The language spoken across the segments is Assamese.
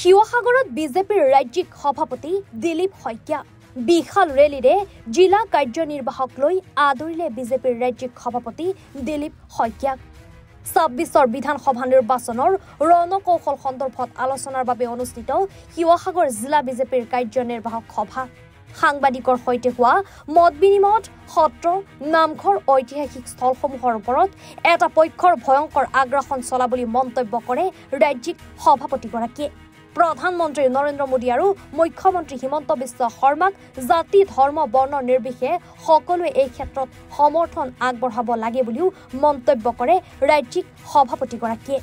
শিৱসাগৰত বিজেপিৰ ৰাজ্যিক সভাপতি দিলীপ শইকীয়া বিশাল ৰেলীৰে জিলা কাৰ্যনিৰ্বাহক লৈ আদৰিলে বিজেপিৰ ৰাজ্যিক সভাপতি দিলীপ শইকীয়াক ২৬ৰ বিধানসভা নিৰ্বাচনৰ ৰণকৌশল সন্দৰ্ভত আলোচনাৰ বাবে অনুষ্ঠিত শিৱসাগৰ জিলা বিজেপিৰ কাৰ্যনিৰ্বাহক সভা সাংবাদিকৰ সৈতে হোৱা মত বিনিময়ত সত্ৰ নামঘৰ ঐতিহাসিক স্থলসমূহৰ ওপৰত এটা পক্ষৰ ভয়ংকৰ আগ্ৰাসন চলা বুলি মন্তব্য কৰে ৰাজ্যিক সভাপতিগৰাকীয়ে প্ৰধানমন্ত্ৰী নৰেন্দ্ৰ মোদী আৰু মুখ্যমন্ত্ৰী হিমন্ত বিশ্ব শৰ্মাক জাতি ধৰ্ম বৰ্ণ নিৰ্বিশেষে সকলোৱে এই ক্ষেত্ৰত সমৰ্থন আগবঢ়াব লাগে বুলিও মন্তব্য কৰে ৰাজ্যিক সভাপতিগৰাকীয়ে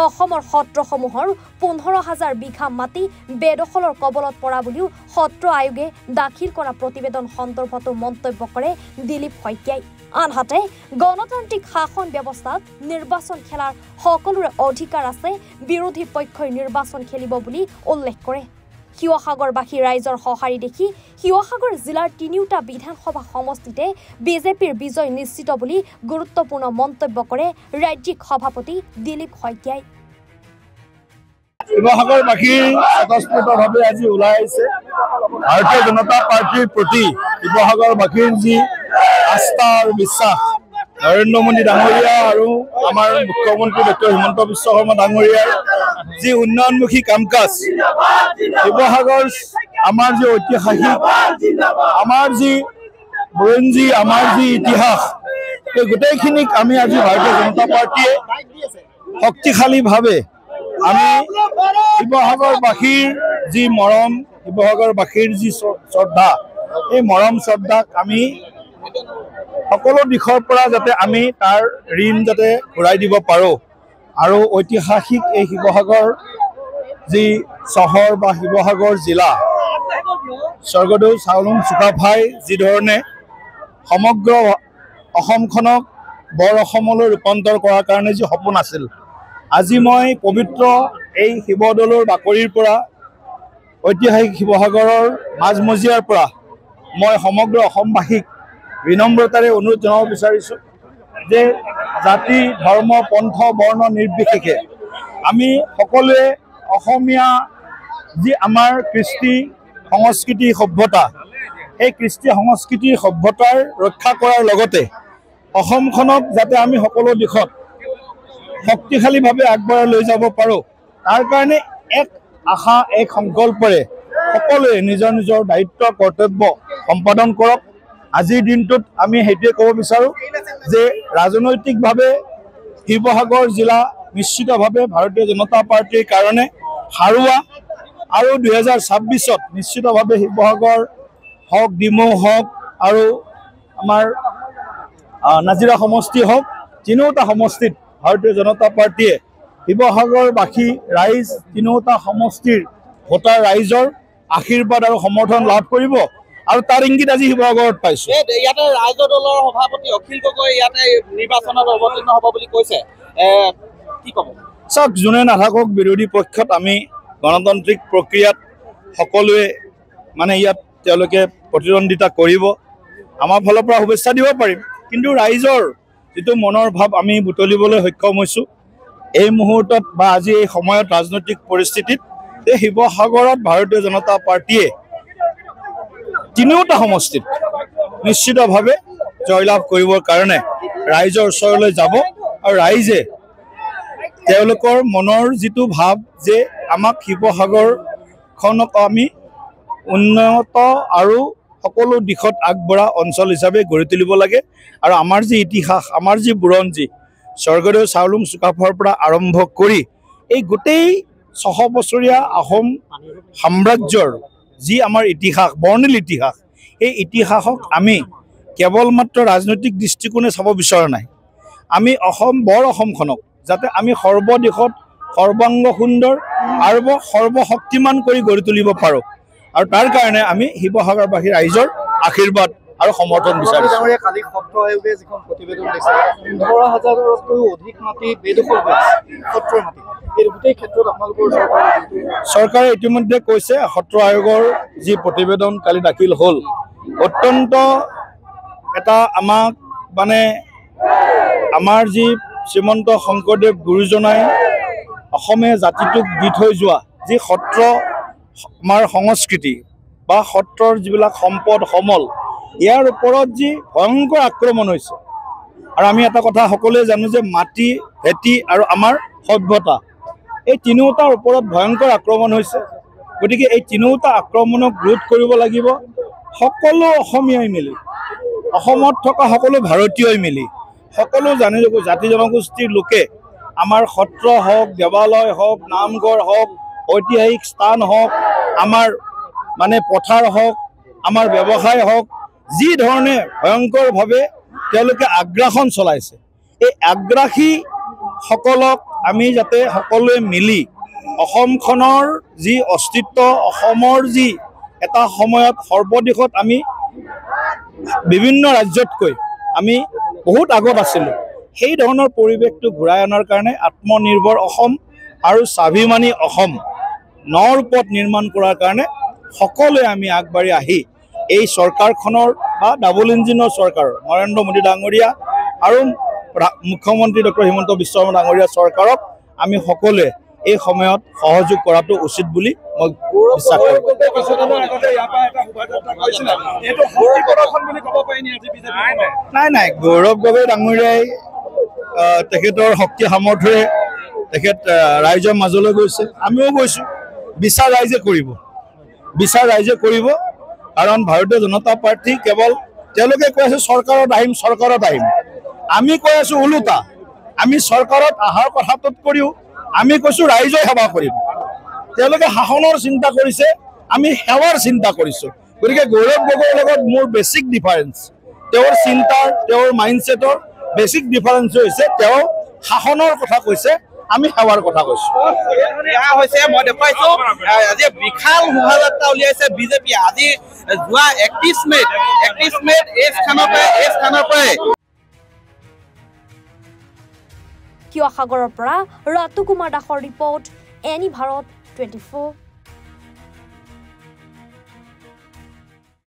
অসমৰ সত্ৰসমূহৰ ১৫,০০০ বিঘা মাটি বেদখলৰ কবলত পৰা বুলিও সত্ৰ আয়োগে দাখিল কৰা প্ৰতিবেদন সন্দৰ্ভতো মন্তব্য কৰে দিলীপ শইকীয়াই আনহাতে গণতান্ত্ৰিক শাসন ব্যৱস্থাত নিৰ্বাচন খেলাৰ সকলোৰে অধিকাৰ আছে বিৰোধী পক্ষই নিৰ্বাচন খেলিব বুলি উল্লেখ কৰে শিৱসাগৰবাসী ৰাইজৰ সঁহাৰি দেখি শিৱসাগৰ জিলাৰ তিনিওটা বিধানসভা সমষ্টিতে বিজেপিৰ বিজয় নিশ্চিত বুলি গুৰুত্বপূৰ্ণ মন্তব্য কৰে ৰাজ্যিক সভাপতি দিলীপ শইকীয়াই শিৱসাগৰবাসীৰ স্বতঃস্ফূৰ্তভাৱে আজি ওলাই আহিছে ভাৰতীয় জনতা পাৰ্টিৰ প্ৰতি শিৱসাগৰবাসীৰ যি আস্থা আৰু বিশ্বাস নৰেন্দ্ৰ মোদী ডাঙৰীয়া আৰু আমাৰ মুখ্যমন্ত্ৰী ডক্টৰ হিমন্ত বিশ্ব শৰ্মা ডাঙৰীয়াৰ যি উন্নয়নমুখী কাম কাজ শিৱসাগৰ আমাৰ যি ঐতিহাসিক আমাৰ যি বুৰঞ্জী আমাৰ যি ইতিহাস এই গোটেইখিনিক আমি আজি ভাৰতীয় জনতা পাৰ্টীয়ে শক্তিশালীভাৱে আমি শিৱসাগৰবাসীৰ যি মৰম শিৱসাগৰবাসীৰ যি শ্ৰদ্ধা এই মৰম শ্ৰদ্ধাক আমি সকলো দিশৰ পৰা যাতে আমি তাৰ ঋণ যাতে ঘূৰাই দিব পাৰোঁ আৰু ঐতিহাসিক এই শিৱসাগৰ যি চহৰ বা শিৱসাগৰ জিলা স্বৰ্গদেউ চাওলুং চুকাফাই যিধৰণে সমগ্ৰ অসমখনক বৰ অসমলৈ ৰূপান্তৰ কৰাৰ কাৰণে যি সপোন আছিল আজি মই পবিত্ৰ এই শিৱদৌলৰ বাকৰিৰ পৰা ঐতিহাসিক শিৱসাগৰৰ মাজমজিয়াৰ পৰা মই সমগ্ৰ অসমবাসীক বিনম্ৰতাৰে অনুৰোধ জনাব বিচাৰিছোঁ যে জাতি ধৰ্ম পন্থ বৰ্ণ নিৰ্বিশেষে আমি সকলোৱে অসমীয়া যি আমাৰ কৃষ্টি সংস্কৃতি সভ্যতা এই কৃষ্টি সংস্কৃতি সভ্যতাৰ ৰক্ষা কৰাৰ লগতে অসমখনক যাতে আমি সকলো দিশত শক্তিশালীভাৱে আগবঢ়াই লৈ যাব পাৰোঁ তাৰ কাৰণে এক আশা এক সংকল্পৰে সকলোৱে নিজৰ নিজৰ দায়িত্ব কৰ্তব্য সম্পাদন কৰক আজিৰ দিনটোত আমি সেইটোৱে ক'ব বিচাৰোঁ যে ৰাজনৈতিকভাৱে শিৱসাগৰ জিলা নিশ্চিতভাৱে ভাৰতীয় জনতা পাৰ্টীৰ কাৰণে হাৰুৱা আৰু ২০২৬ত নিশ্চিতভাৱে শিৱসাগৰ হওক ডিমৌ হওক আৰু আমাৰ নাজিৰা সমষ্টি হওক তিনিওটা সমষ্টিত ভাৰতীয় জনতা পাৰ্টীয়ে শিৱসাগৰবাসী ৰাইজ তিনিওটা সমষ্টিৰ ভোটাৰ ৰাইজৰ আশীৰ্বাদ আৰু সমৰ্থন লাভ কৰিব আৰু তাৰ ইংগিত আজি শিৱসাগৰত পাইছোঁ ইয়াতে ৰাইজৰ দলৰ সভাপতি অখিল গগৈ ইয়াতে নিৰ্বাচনত অৱতীৰ্ণ হ'ব বুলি কৈছে কি ক'ব চাওক যোনে নাথাকক বিৰোধী পক্ষত আমি গণতান্ত্ৰিক প্ৰক্ৰিয়াত সকলোৱে মানে ইয়াত তেওঁলোকে প্ৰতিদ্বন্দ্বিতা কৰিব আমাৰ ফালৰ পৰা শুভেচ্ছা দিব পাৰিম কিন্তু ৰাইজৰ যিটো মনৰ ভাৱ আমি বুটলিবলৈ সক্ষম হৈছোঁ এই মুহূৰ্তত বা আজি এই সময়ত ৰাজনৈতিক পৰিস্থিতিত এই শিৱসাগৰত ভাৰতীয় জনতা পাৰ্টীয়ে তিনিওটা সমষ্টিত নিশ্চিতভাৱে জয়লাভ কৰিবৰ কাৰণে ৰাইজৰ ওচৰলৈ যাব আৰু ৰাইজে তেওঁলোকৰ মনৰ যিটো ভাৱ যে আমাক শিৱসাগৰখনক আমি উন্নত আৰু সকলো দিশত আগবঢ়া অঞ্চল হিচাপে গঢ়ি তুলিব লাগে আৰু আমাৰ যি ইতিহাস আমাৰ যি বুৰঞ্জী স্বৰ্গদেউ চাওলুং চুকাফাৰ পৰা আৰম্ভ কৰি এই গোটেই ৬০০ বছৰীয়া আহোম সাম্ৰাজ্যৰ যি আমাৰ ইতিহাস বৰ্ণিল ইতিহাস এই ইতিহাসক আমি কেৱল মাত্ৰ ৰাজনৈতিক দৃষ্টিকোণে চাব বিচৰা নাই আমি বৰ অসমখনক যাতে আমি সৰ্বদিশত সৰ্বাংগ সুন্দৰ আৰু সৰ্বশক্তিমান কৰি গঢ়ি তুলিব পাৰোঁ আৰু তাৰ কাৰণে আমি শিৱসাগৰবাসী ৰাইজৰ আশীৰ্বাদ আৰু সমৰ্থন বিচাৰিছোঁ কালি সত্ৰ আয়োগে যিখন প্ৰতিবেদন দিছে ১৫,০০০তকৈও অধিক মাটি বেদখল হৈছে সত্ৰৰ মাটি এই গোটেই ক্ষেত্ৰত আপোনালোকৰ চৰকাৰে ইতিমধ্যে কৈছে সত্ৰ আয়োগৰ যি প্ৰতিবেদন কালি দাখিল হ'ল অত্যন্ত এটা আমাক মানে আমাৰ যি শ্ৰীমন্ত শংকৰদেৱ গুৰুজনাই অসমীয়া জাতিটোক দি থৈ যোৱা যি সত্ৰ আমাৰ সংস্কৃতি বা সত্ৰৰ যিবিলাক সম্পদ সমল ইয়াৰ ওপৰত যি ভয়ংকৰ আক্ৰমণ হৈছে আৰু আমি এটা কথা সকলোৱে জানো যে মাটি ভেটি আৰু আমাৰ সভ্যতা এই তিনিওটাৰ ওপৰত ভয়ংকৰ আক্ৰমণ হৈছে গতিকে এই তিনিওটা আক্ৰমণক ৰোধ কৰিব লাগিব সকলো অসমীয়াই মিলি অসমত থকা সকলো ভাৰতীয়ই মিলি সকলো জাতি জনগোষ্ঠীৰ লোকে আমাৰ সত্ৰ হওক দেৱালয় হওক নামঘৰ হওক ঐতিহাসিক স্থান হওক আমাৰ মানে পথাৰ হওক আমাৰ ব্যৱসায় হওক যি ধৰণে ভয়ংকৰভাৱে তেওঁলোকে আগ্ৰাসন চলাইছে এই আগ্ৰাসীসকলক আমি যাতে সকলোৱে মিলি অসমখনৰ যি অস্তিত্ব অসমৰ যি এটা সময়ত সৰ্বদিশত আমি বিভিন্ন ৰাজ্যতকৈ আমি বহুত আগত আছিলোঁ সেই ধৰণৰ পৰিৱেশটো ঘূৰাই অনাৰ কাৰণে আত্মনিৰ্ভৰ অসম আৰু স্বাভিমানী অসম নৰূপত নিৰ্মাণ কৰাৰ কাৰণে সকলোৱে আমি আগবাঢ়ি আহি এই চৰকাৰখনৰ বা ডাবল ইঞ্জিনৰ চৰকাৰৰ নৰেন্দ্ৰ মোদী ডাঙৰীয়া আৰু মুখ্যমন্ত্ৰী ডক্টৰ হিমন্ত বিশ্ব শৰ্মা ডাঙৰীয়া চৰকাৰক আমি সকলোৱে এই সময়ত সহযোগ কৰাটো উচিত বুলি মই বিশ্বাস কৰোঁ নাই গৌৰৱ গগৈ ডাঙৰীয়াই তেখেতৰ শক্তি সামৰ্থ্যৰে তেখেত ৰাইজৰ মাজলৈ গৈছে আমিও গৈছোঁ বিচাৰ ৰাইজে কৰিব কাৰণ ভাৰতীয় জনতা পাৰ্টি কেৱল তেওঁলোকে কৈ আছে চৰকাৰত আহিম আমি কৈ আছো ওলোটা আমি চৰকাৰত অহাৰ কথাটোত কৰিও আমি কৈছো ৰাইজে সেৱা কৰিম তেওঁলোকে শাসনৰ চিন্তা কৰিছে আমি সেৱাৰ চিন্তা কৰিছো গতিকে গৌৰৱ গগৈৰ লগত মোৰ বেছিক ডিফাৰেঞ্চ তেওঁৰ চিন্তাৰ তেওঁৰ মাইণ্ডছেটৰ বেছিক ডিফাৰেঞ্চ হৈছে তেওঁ শাসনৰ কথা কৈছে আমি সেৱাৰ কথা কৈছো মই দেখুৱাইছো আজি বিশাল শোভাযাত্ৰা উলিয়াইছে বিজেপি আজি যোৱা 31 মেত এই স্থানৰ পৰাই শিৱসাগৰৰ পৰা ৰাতু কুমাৰ দাসৰ ৰিপৰ্ট এনি ভাৰত 24